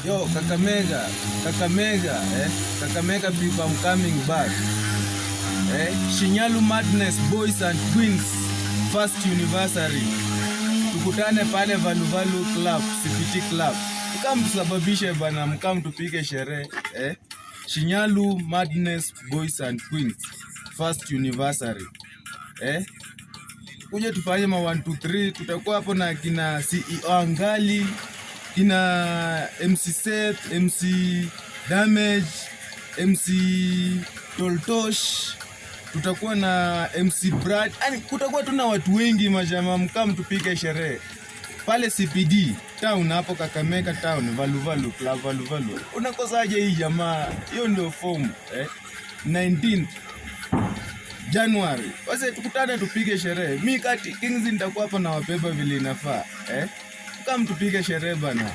Yo, Kakamega, Kakamega people, I'm coming back. Shinyalu Madness Boys and Queens first anniversary. Tukutane pale Valuvalu Club, CPT Club. Mkam tusababishe bana, mkam tupige sherehe. Shinyalu Madness Boys and Queens first anniversary. Kuja tufanye ma 1 2 3, tutakuwa hapo na kina CEO Angali, kina MC Seth, MC Damage, MC Toltosh, tutakuwa na MC Brad. Yaani kutakuwa tuna watu wengi majama, mkam tupige sherehe pale CPD town hapo Kakamega town, Valuvalu Club Valuvalu. Unakosaje hii jamaa? Hiyo ndio form 19th January. Basi tukutane tupige sherehe. Mimi kati Kings nitakuwa hapa na wabeba vile inafaa. Kama tupige sherehe bana.